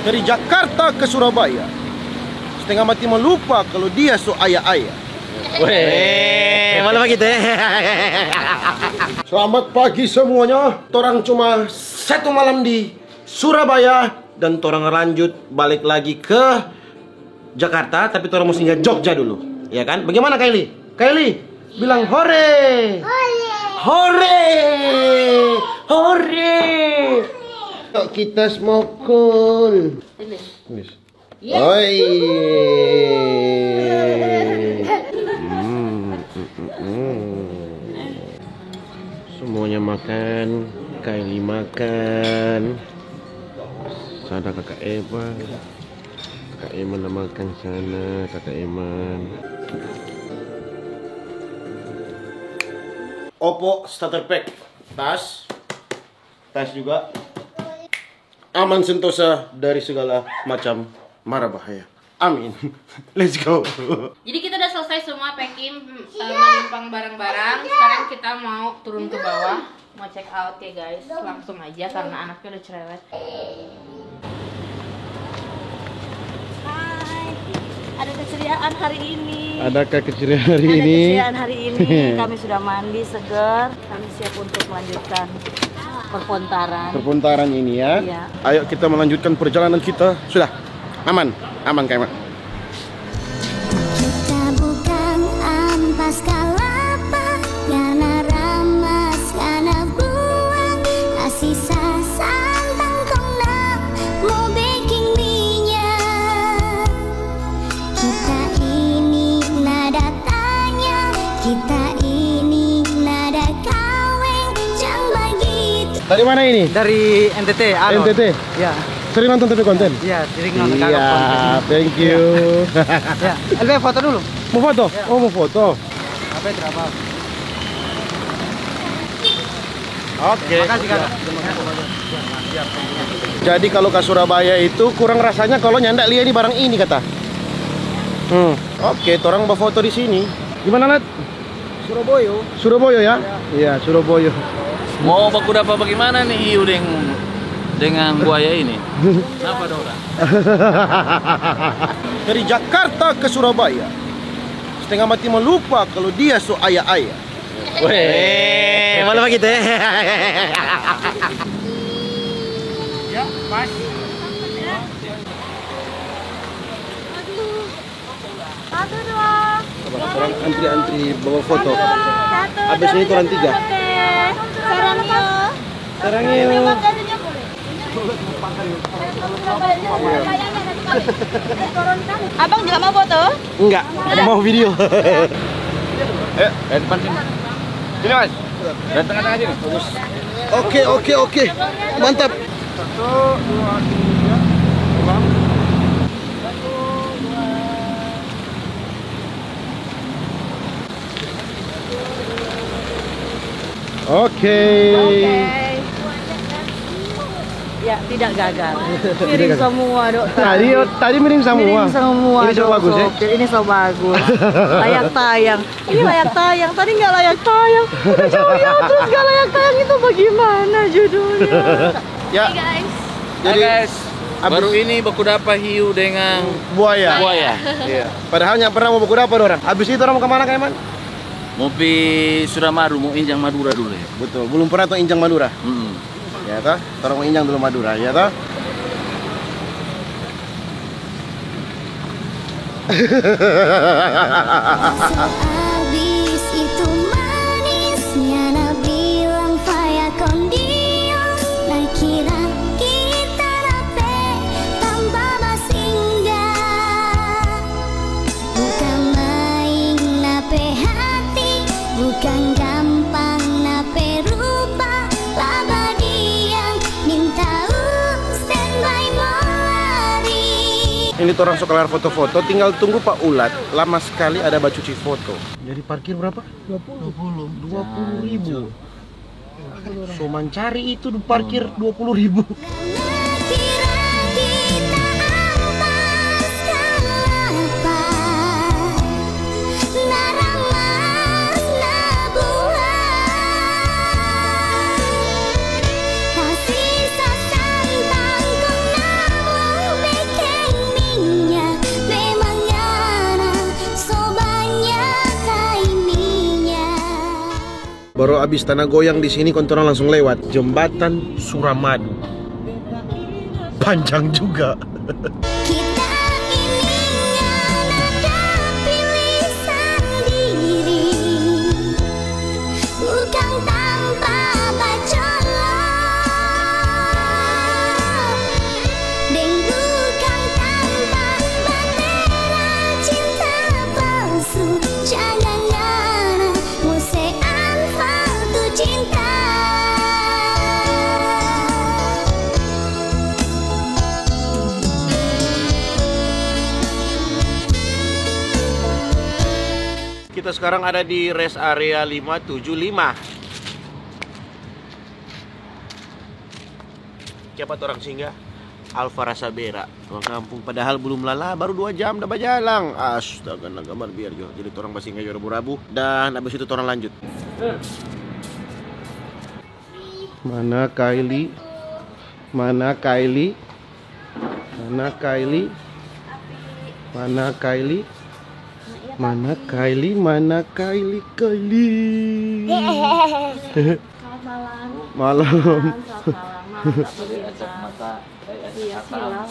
Dari Jakarta ke Surabaya, setengah mati melupa kalau dia so ayah-ayah. Weh, malam gitu ya. Selamat pagi semuanya. Torang cuma satu malam di Surabaya dan torang lanjut balik lagi ke Jakarta, tapi torang mesti singgah Jogja dulu, ya kan? Bagaimana Kylie? Kylie, bilang hore! Hore! Hore! Yuk kita smokul. Oi. Semuanya makan, Kylie makan. Sana kakak Eman. Kakak Eman makan sana, kakak Eman. Oppo starter pack. Tas juga. Aman sentosa dari segala macam mara bahaya. Amin. Let's go. Jadi kita udah selesai semua packing, menumpang barang-barang. Sekarang kita mau turun ke bawah, mau check out ya guys. Langsung aja karena anaknya udah cerewet. Hai, ada keceriaan hari ini. Adakah keceriaan hari ini? Ada keceriaan hari ini. Kami sudah mandi segar. Kami siap untuk melanjutkan perpontaran ini ya. Iya. Ayo kita melanjutkan perjalanan kita. Sudah aman kayak Kita bukan ampas kalapa, karena ramas, karena buang sisa santan kondang, mau baking minyak. Kita ini nada tanya, kita ini nada kaweng, jangan begitu. Dari mana ini? Dari NTT, NTT? Ya. Sering nonton TV konten? Iya, sering nonton Iya, konten. thank you. Ya, LB foto dulu. Mau foto? Oh, mau foto. Apa berapa? Oke. Makasih Kak. Jadi kalau ke Surabaya itu kurang rasanya kalau nyandak lihat ini barang ini kata. Oke, orang mau foto di sini. Gimana, Nat? Surabaya. Surabaya ya? Iya, Surabaya. Mau baku dapat bagaimana nih hiu dengan buaya ini? Kenapa Dora? Dari Jakarta ke Surabaya, setengah mati melupa kalau dia so ayah-ayah. Weh, malam gitu ya. Ya, pas. Satu dong. Orang antri bawa foto. Satu. Habis ini turun 3. Sarang yuk. Sekarang yuk. Abang juga mau foto? Enggak, mau video. Depan sini. Sini Mas. Dan tengah-tengah sini. Bagus. Oke. Mantap. 1, 2, 3. Oke. Ya, tidak gagal. Miring semua, Dok. Tadi miring semua. Miring semua. Ini so Dok, bagus ya. sopir. Ini so bagus. Layak tayang. Ini layak tayang. Tadi nggak layak tayang. Udah jauh ya, terus nggak layak tayang itu bagaimana judulnya? Ya. Hey guys. Jadi guys, baru ini baku dapat hiu dengan buaya. Iya. Padahal nggak pernah mau baku dapat orang. Habis itu orang mau kemana Kak Eman? Mau pi Suramaru, mau injang Madura dulu ya. Betul, belum pernah tuh injang Madura. Ya toh, orang mau injang dulu Madura, ya toh. Habis itu manisnya bilang faya kondio, nah kira kita rape tanpa basingga, bukan main nape hati, bukan gampang nape rupa, laba diang minta standby melari. Ini tuh orang suka foto-foto, tinggal tunggu Pak Ulat. Lama sekali ada baju cuci foto. Jadi parkir berapa? 20.000. So mencari itu di parkir 20.000. Baru abis tanah goyang di sini, kontoran langsung lewat Jembatan Suramadu. Panjang juga. Kita ini ada pilih sendiri, bukan tanpa pacolok, dan bukan tanpa bendera cinta palsu. Jangan musean faltu cinta. Kita sekarang ada di rest area 575. Siapa orang singgah? Alfa Rasabera. Orang kampung, padahal belum lala, baru 2 jam dah berjalan. Astaga, gambar biar jo. Jadi orang masih singgah rabu-rabu dan habis itu orang lanjut. Mana Kylie? Mana Kylie? Mana Kylie? Mana Kylie? Mana Kylie? Mana Kylie? Kylie. Malam. Iya, silau.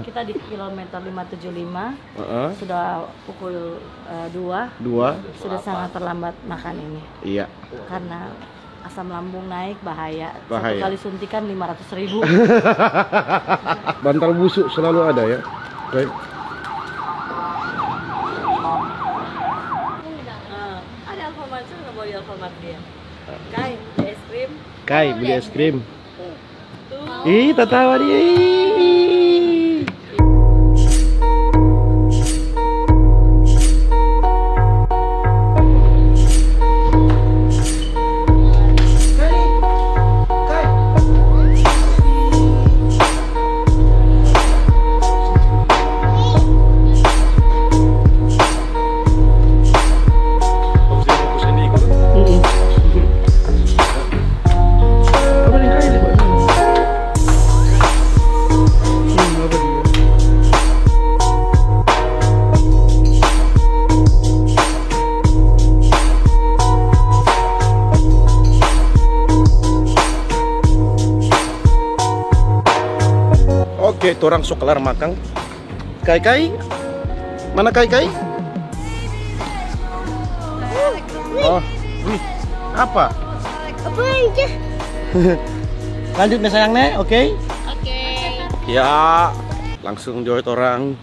Kita di kilometer 575. Sudah pukul 2. Sudah sangat terlambat makan ini. Iya. Karena asam lambung naik bahaya. Bahaya. 1 kali suntikan 500.000. Bantal busuk selalu ada ya. Baik. Ada Alfamart, nggak bawa Alfamart dia. Kai, beli es krim. Kai, beli es krim. Ih, tertawa dia. Ih. Oke, orang sok kelar makan. Kai, mana Kai? Oh, wih, apa? Apa aja? Lanjut nih sayang nih, oke? Oke. Ya, langsung join orang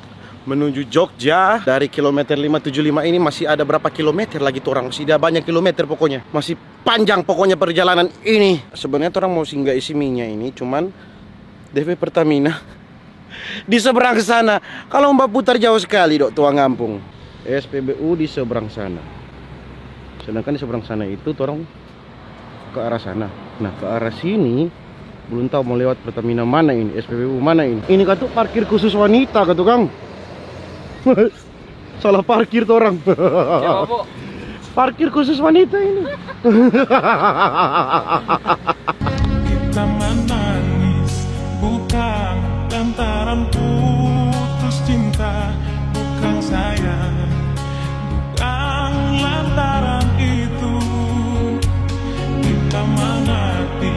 menuju Jogja. Dari kilometer 575 ini masih ada berapa kilometer lagi tuh orang? Masih ada banyak kilometer pokoknya. Masih panjang pokoknya perjalanan ini. Sebenarnya orang mau singgah isi minyak ini, cuman DP Pertamina di seberang sana. Kalau Mbak putar jauh sekali dok tuang kampung. SPBU di seberang sana. Sedangkan di seberang sana itu orang ke arah sana. Nah ke arah sini belum tahu mau lewat Pertamina mana ini, SPBU mana ini. Ini kan tuh parkir khusus wanita kan tuh Kang. Salah parkir tuh orang. Siapa, Bu? Parkir khusus wanita ini. Kita menangis bukan lantaran putus cinta, bukan sayang, bukan lantaran itu. Kita mengerti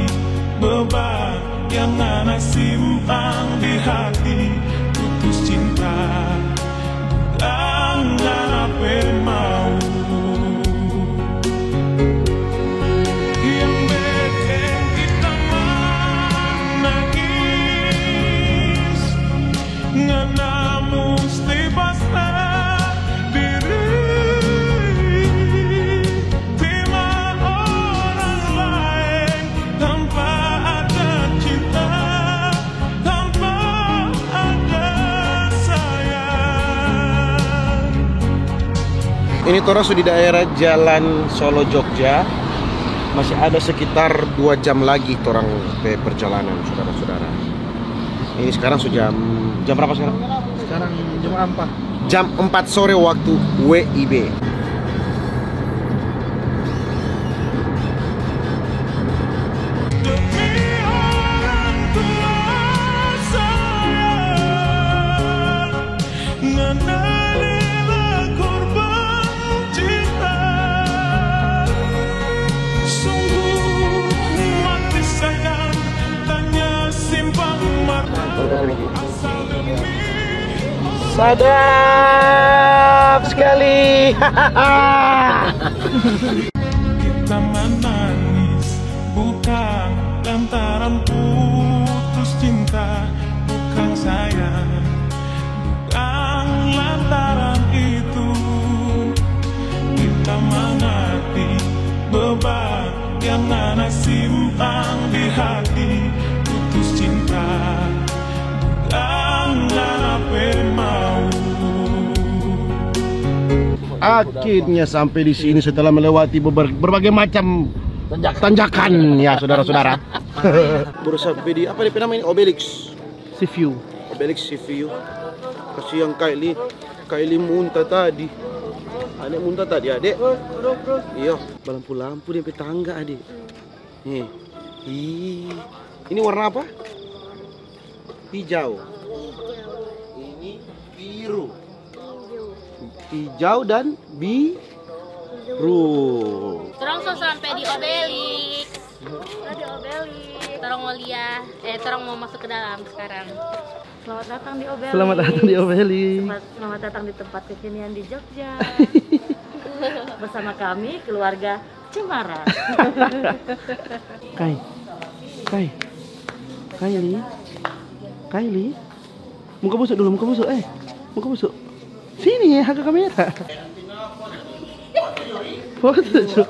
beban yang anak simpan di hati. Putus cinta bukan apa mau. Ini Tora sudah di daerah Jalan Solo Jogja. Masih ada sekitar 2 jam lagi torang perjalanan saudara-saudara. Ini sekarang sudah jam berapa sekarang? Sekarang jam 4. Jam 4 sore waktu WIB. Sadap sekali. Kita menangis bukan lantaran putus cinta, bukan sayang, bukan lantaran itu. Kita mengerti beban yang Nana simpan di hati, putus cinta bukan Nana mau. Akhirnya sampai di sini setelah melewati berbagai macam tanjakan ya saudara-saudara. Baru sampai di apa dia namanya, Obelix Sea View. Obelix Sea View. Kasihan Kylie muntah tadi. Adik muntah tadi adik. Iya, lampu-lampu di tangga adik. Nih. Ini warna apa? Hijau. Ini biru. Hijau dan biru. Terong so sampai di Obelix. Di Obelix. Terong mau lihat, terong mau masuk ke dalam sekarang. Selamat datang di Obelix. Selamat datang di Obelix. Selamat datang di tempat kekinian di Jogja. Bersama kami keluarga Cemara. Kylie. Muka busuk dulu, muka busuk. Muka busuk. Sini ya, ke kamera. Foto dulu.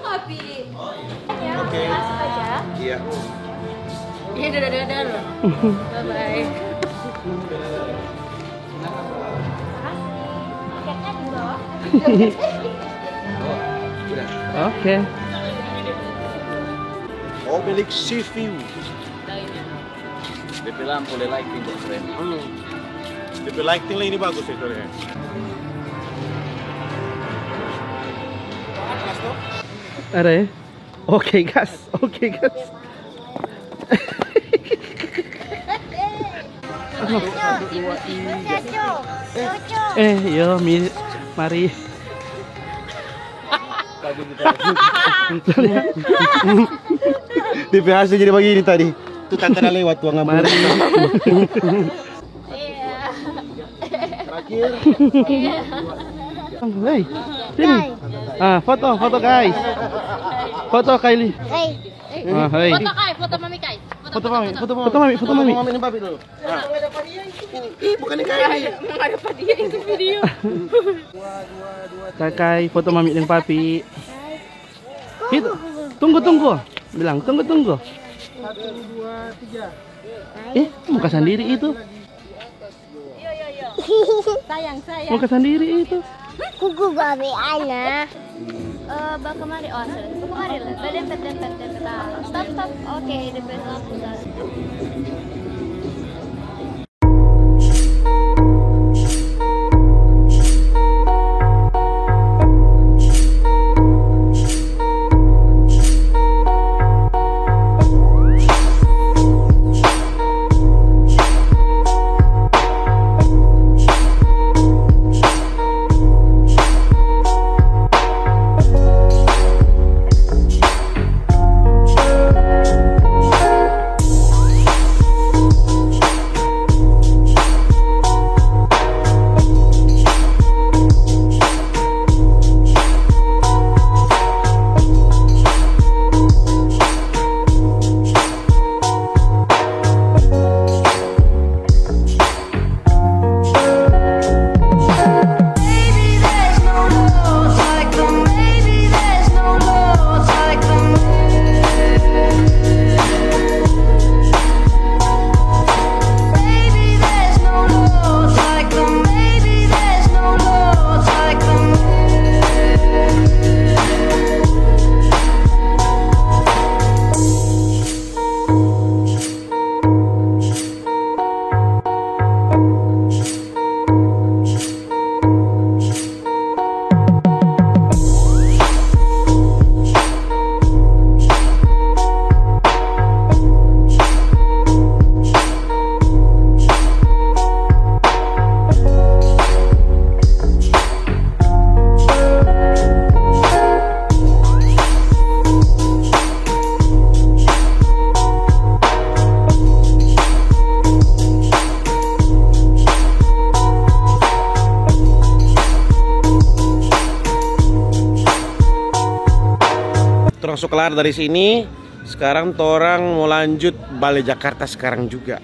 Oke. Iya. Iya, dadah. Bye-bye. Oke. Obelix Sea View. DP lampu, le lighting kok keren. DP lighting lah ini bagus itu ya. Ada ya? Oke gas. Mari. DP hasil jadi begini tadi. Itu tante dah lewat tuang ngambil. Mari. Terakhir. Hey, sini. Foto guys. Foto Kylie. Hey. Foto mami Kai. Foto mami. Mami ini papi dulu. Ini bukan Kylie. Mengapa dia itu video? Kakai, foto mami dan papi. Itu. Tunggu. Bilang tunggu. 1, 2, 3. Muka sendiri itu. Sayang. Muka sendiri itu. Kuku babi ana. Bak kemari, kemari lah. Dempet. Stop. Oke, dempet lampu. so kelar dari sini. Sekarang torang mau lanjut balik Jakarta sekarang juga.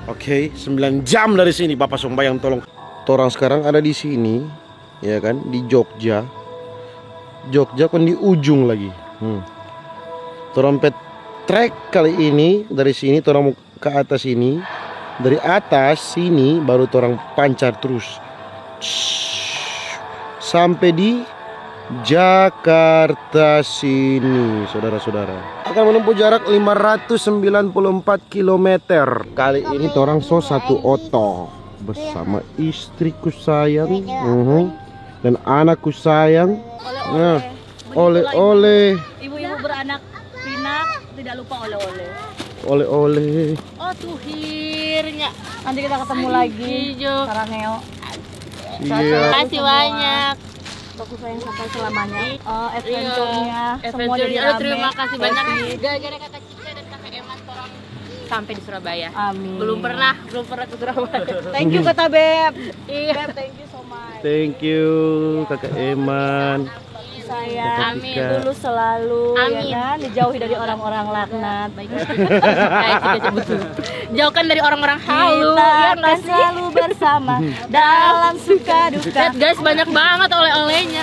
Oke, 9 jam dari sini Bapak Sombayang tolong. Torang sekarang ada di sini, ya kan, di Jogja. Jogja kan di ujung lagi. Torang trek kali ini dari sini torang mau ke atas ini. Dari atas sini baru torang pancar terus sampai di Jakarta sini, saudara-saudara. Akan menempuh jarak 594 km. Kali ini torang satu oto bersama istriku sayang dan anakku sayang. Nah, oleh-oleh. Ibu-ibu beranak pinak tidak lupa oleh-oleh. Oleh-oleh. Oh tuhirnya. Nanti kita ketemu lagi. Hijau. Karangeo. Iya. Kasih banyak. Aku sayang sampai selamanya. Iya. Adventure-nya semua Adventure-nya. jadi Aduh, rame. terima kasih banyak. Happy. Gara-gara kakak Cica dan kakak Eman orang sampai di Surabaya. Amin. Belum pernah ke Surabaya. Thank you kata Beb. Iya. Beb, thank you so much. Thank you Kakak Eman. Sayang. Amin. Dulu selalu Amin. ya kan dijauhi dari orang-orang laknat. Kayak Cica betul. Jauhkan dari orang-orang halu. Kita Ya akan nggak sih? selalu bersama dalam suka duka. Lihat guys, banyak banget oleh-olehnya.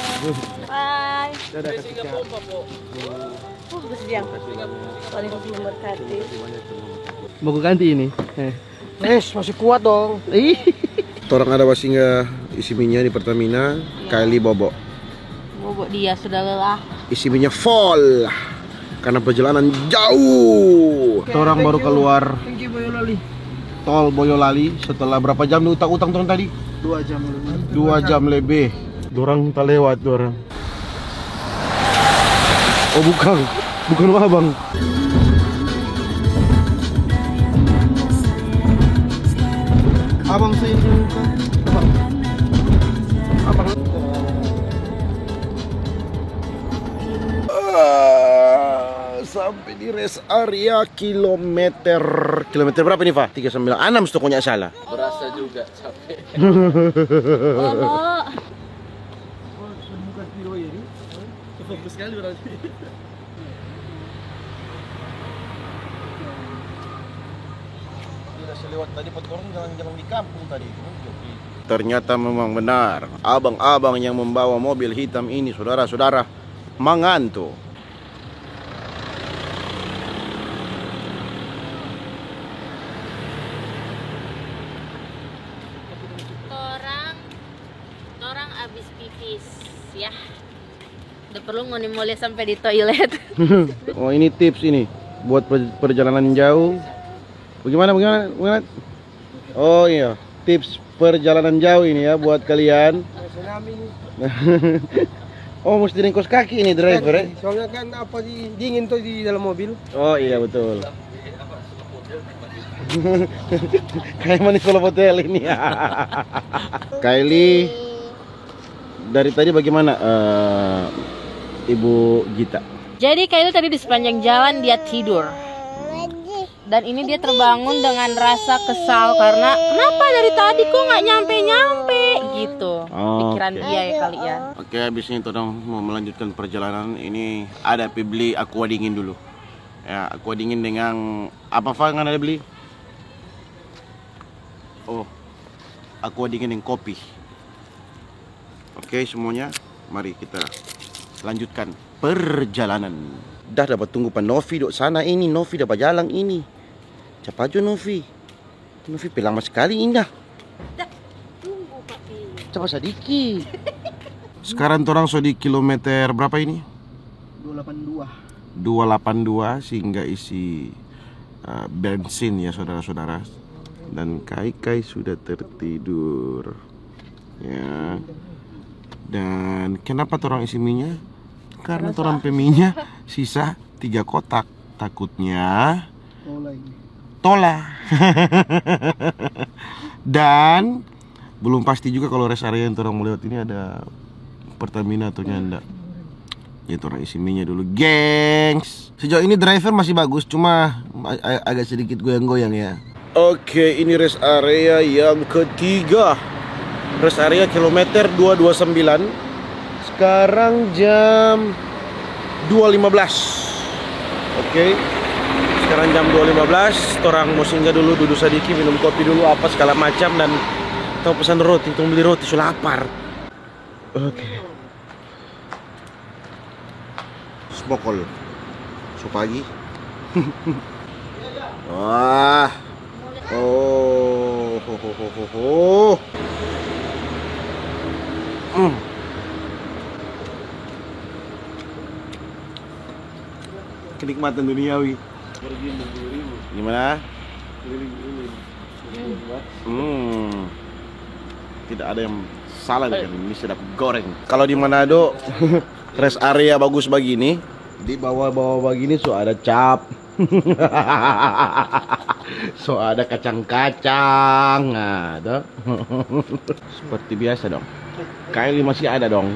Bye. Bersiang. Tuhan Yesus memberkati. Mau gue ganti ini. Masih kuat dong. Torang ada singgah isi minyak di Pertamina, Kylie Bobo. Bobok dia sudah lelah. Isi minyak full karena perjalanan jauh. Torang baru keluar tol Boyolali setelah berapa jam utang torang tadi? 2 jam lebih. 2 jam lebih. Dorang tak lewat dorang. Oh bukan abang. Abang saya bukan. Abang. Sampai di rest area kilometer berapa ini Pak? 396 tokonya salah. Berasa juga capek. Fokus sekali berarti. Tidak selewat tadi orang jalan-jalan di kampung tadi. Ternyata memang benar, abang-abang yang membawa mobil hitam ini saudara-saudara mengantuk. Orang abis pipis ya. Udah perlu ngoni-ngoni sampai di toilet. Oh ini tips ini buat perjalanan jauh. Bagaimana? Oh iya, tips perjalanan jauh ini ya buat kalian. Oh mesti ringkos kaki ini driver ya? Soalnya kan dingin tuh di dalam mobil. Oh iya betul. Kayak manis kalau hotel ini. Kylie, dari tadi bagaimana Ibu Gita? Jadi Kylie tadi di sepanjang jalan dia tidur. Dan ini dia terbangun dengan rasa kesal karena kenapa dari tadi kok nggak nyampe gitu. Pikiran dia ya kali ya. Oke, habis ini Todong mau melanjutkan perjalanan. Ini ada beli aqua dingin dulu. Ya, aqua dingin dengan apa Pak yang ada beli? Oh, aqua dingin dengan kopi. Oke semuanya, mari kita lanjutkan perjalanan. Dah dapat tunggu Pak Novi dok sana ini. Novi dapat jalan ini. Cepat aja Novi. Novi pelang sekali indah. Tunggu papi. Cepat sedikit. Sekarang orang so di kilometer berapa ini? 282. 282 sehingga isi bensin ya saudara-saudara. Dan Kai sudah tertidur. Ya. Dan kenapa orang isi minyak? Karena orang peminyak sisa 3 kotak. Takutnya tola. Dan belum pasti juga kalau rest area yang orang mau lewat ini ada Pertamina atau enggak. Itu orang isi minyak dulu, gengs. Sejauh ini driver masih bagus, cuma agak sedikit goyang-goyang ya. Oke, ini rest area yang ketiga. Rest area kilometer 229. Sekarang jam 2.15. Oke. Sekarang jam 2.15, orang mau singgah dulu, duduk sedikit, minum kopi dulu, apa segala macam, dan kita pesan roti, kita beli roti, sudah lapar. Oke. Spokol, pagi. Wah, oh, ho. Kenikmatan duniawi. Gimana? Tidak ada yang salah dengan ini, sedap goreng. Kalau di Manado rest area bagus begini, di bawah-bawah begini so ada cap. So ada kacang-kacang, ada. Seperti biasa dong. Kylie masih ada dong.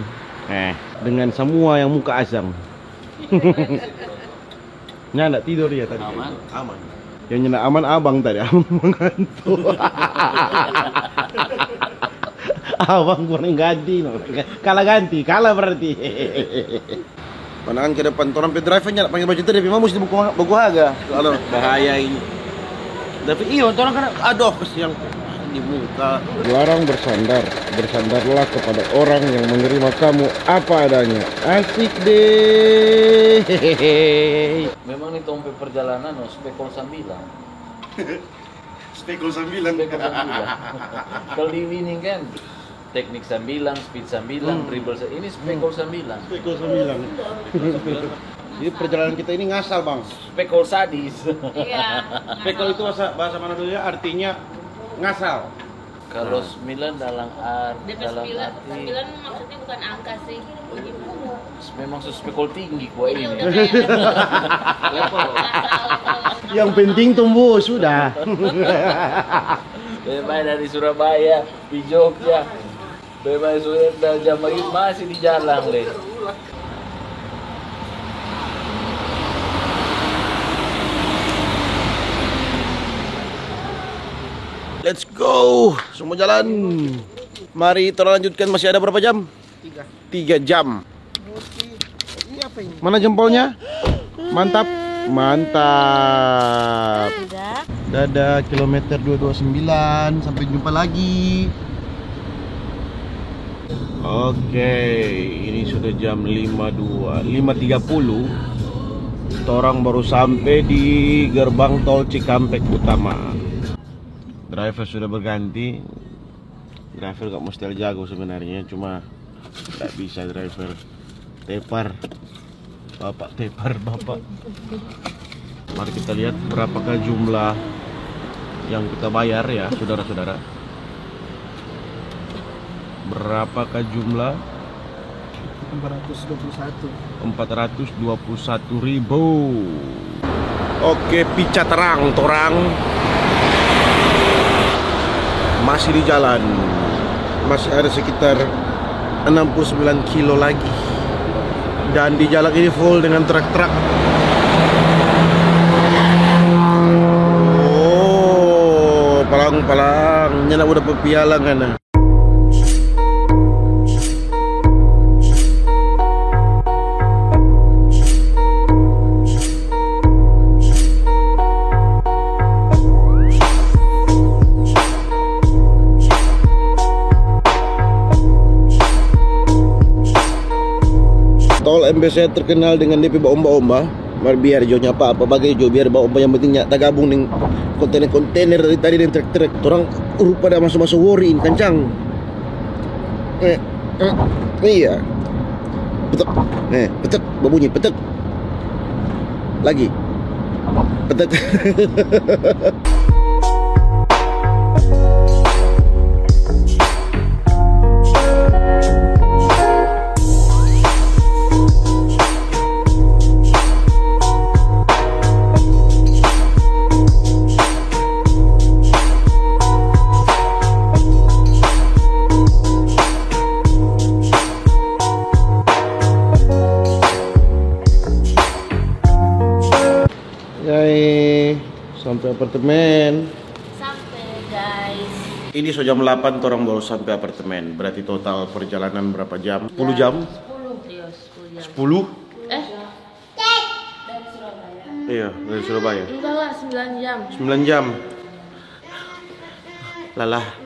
Dengan semua yang muka asam. Nggak tidur ya tadi. Aman. Yang nyenyak aman abang tadi, abang mengantuk. Abang kurang ganti, kalah berarti. Pandangan ke depan, orang drivernya pakai baju tadi, memang mesti buku harga. Kalau bahaya ini. Tapi iya, orang kan aduh yang di muka. Dilarang bersandar, bersandarlah kepada orang yang menerima kamu apa adanya. Asik deh. Memang nih tompe perjalanan spekol 9. Spekol 9. Kalau di winning kan teknik 9, speed 9, dribble ini spekol 9. Spekol 9. Jadi perjalanan kita ini ngasal, Bang. Spekol sadis. Iya. Spekol itu bahasa mana dulu ya? Artinya ngasal. Kalau 9 dalam arti Sembilan maksudnya bukan angka sih. memang spekol tinggi gua ini. Yang penting tumbuh sudah. Bebas dari Surabaya, di Jogja. Bebas sudah jam pagi masih di jalan deh. Let's go, semua jalan. Mari kita lanjutkan, masih ada berapa jam? 3 jam. Ini apa ini? Mana jempolnya? Mantap, mantap. Dadah, kilometer 229. Sampai jumpa lagi. Oke, ini sudah jam 5.30. Orang baru sampai di gerbang tol Cikampek Utama. Driver sudah berganti. Driver gak mesti jago sebenarnya, cuma gak bisa driver tepar. Bapak tepar, bapak. Mari kita lihat berapakah jumlah yang kita bayar ya, saudara-saudara. Berapakah jumlah? 421.000. Oke, pica terang, torang. Masih di jalan. Masih ada sekitar 69 kilo lagi. Dan di jalan ini full dengan truk-truk. Oh, palang-palang. Nyana udah pepialang kan. Tol MBC terkenal dengan DP omba-omba. Biar jonya apa bagai jo, biar bawa omba yang penting tak gabung dengan kontainer dari tadi dan truk-truk. Orang rupa dah masuk-masuk worry kencang. Iya. Petek. Petek berbunyi petek. Lagi. Petek. Sampai apartemen. Sampai guys. Ini so jam 8 orang baru sampai apartemen. Berarti total perjalanan berapa jam? 10 jam? 10 jam. 10? Dari Surabaya. Iya, dari Surabaya. Enggak lah, 9 jam. 9 jam. Lalah.